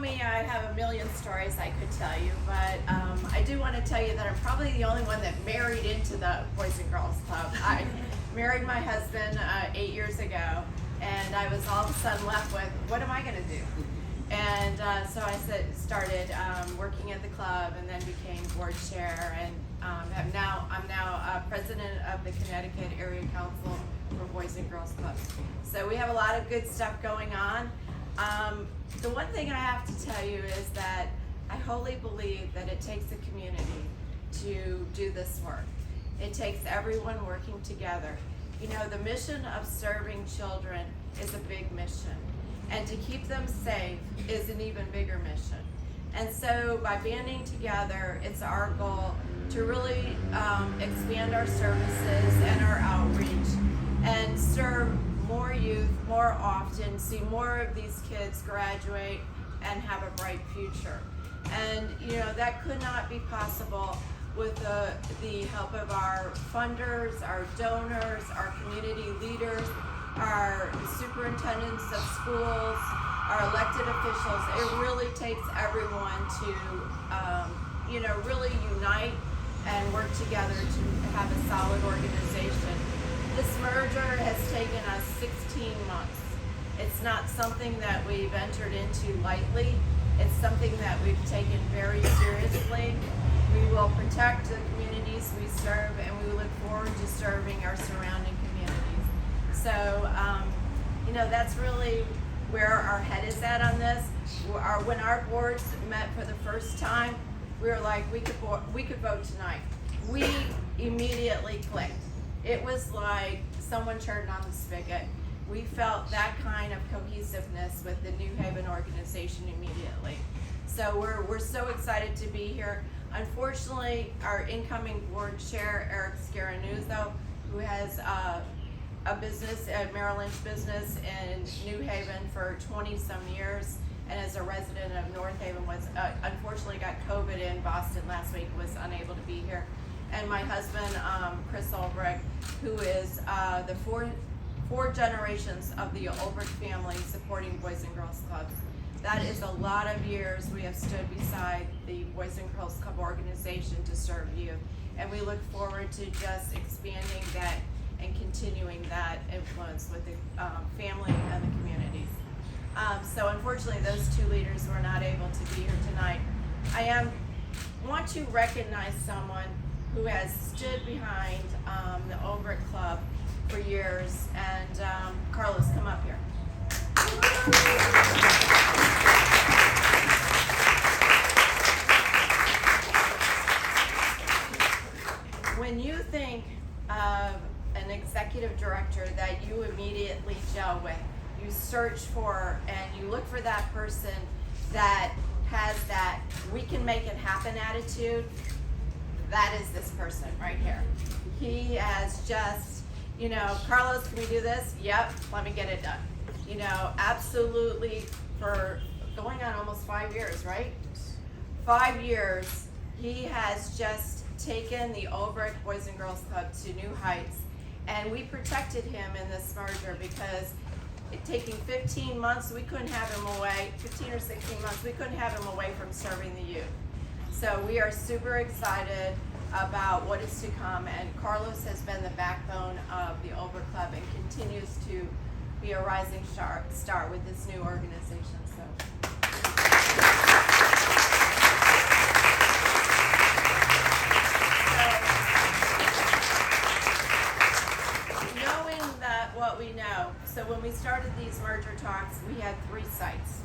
me, I have a million stories I could tell you, but I do want to tell you that I'm probably the only one that married into the Boys and Girls Club. I married my husband 8 years ago, and I was all of a sudden left with, what am I going to do? And so I started working at the club, and then became board chair, and I'm now president of the Connecticut Area Council for Boys and Girls Clubs. So we have a lot of good stuff going on. The one thing I have to tell you is that I wholly believe that it takes a community to do this work. It takes everyone working together. You know, the mission of serving children is a big mission, and to keep them safe is an even bigger mission. And so by banding together, it's our goal to really expand our services and our outreach and serve more youth more often, see more of these kids graduate and have a bright future. And you know, that could not be possible with the help of our funders, our donors, our community leaders, our superintendents of schools, our elected officials. It really takes everyone to you know, really unite and work together to have a solid organization. This merger has taken us 16 months. It's not something that we've entered into lightly. It's something that we've taken very seriously. We will protect the communities we serve, and we look forward to serving our surrounding communities. So, you know, that's really where our head is at on this. When our boards met for the first time, we were like, we could vote tonight. We immediately clicked. It was like someone turned on the spigot. We felt that kind of cohesiveness with the New Haven organization immediately. So we're so excited to be here. Unfortunately, our incoming board chair, Eric Scaranuzzo, who has a business, a Merrill Lynch business in New Haven for 20-some years, and as a resident of North Haven, was unfortunately got COVID in Boston last week, was unable to be here. And my husband, Chris Ulbrich, who is the four generations of the Ulbrich family supporting Boys and Girls Clubs. That is a lot of years we have stood beside the Boys and Girls Club organization to serve you. And we look forward to just expanding that and continuing that influence with the family and the communities. So unfortunately, those two leaders were not able to be here tonight. I want to recognize someone who has stood behind the Ulbrich Club for years, and Carlos, come up here. When you think of an executive director that you immediately gel with, you search for and you look for that person that has that we can make it happen attitude, that is this person right here. He has just, you know, Carlos, can we do this? Yep, let me get it done. You know, absolutely, for going on almost 5 years, right? 5 years, he has just taken the Ulbrich Boys and Girls Club to new heights. And we protected him in this merger because it taking 15 months, we couldn't have him away, 15 or 16 months, we couldn't have him away from serving the youth. So we are super excited about what is to come, and Carlos has been the backbone of the Ulbrich Club and continues to be a rising star with this new organization. So. Knowing that what we know, so when we started these merger talks, we had 3 sites.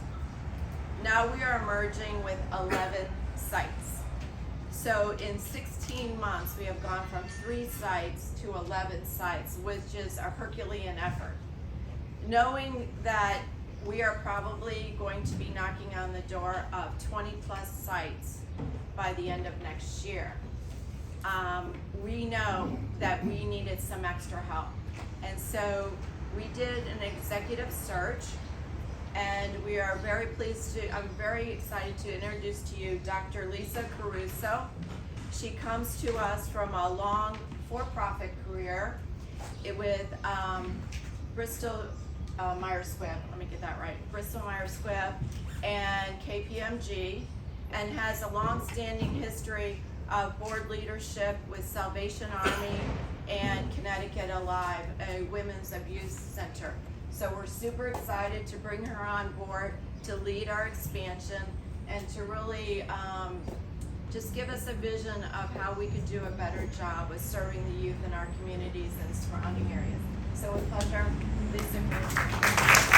Now we are merging with 11 sites. So in 16 months, we have gone from 3 sites to 11 sites, which is a Herculean effort. Knowing that we are probably going to be knocking on the door of 20 plus sites by the end of next year, we know that we needed some extra help. And so we did an executive search, and we are very pleased to, I'm very excited to introduce to you Dr. Lisa Caruso. She comes to us from a long for-profit career with Bristol Myers Squibb, let me get that right, Bristol Myers Squibb, and KPMG, and has a long-standing history of board leadership with Salvation Army and Connecticut Alive, a women's abuse center. So we're super excited to bring her on board to lead our expansion and to really just give us a vision of how we could do a better job with serving the youth in our communities and surrounding areas. So with pleasure, Lisa.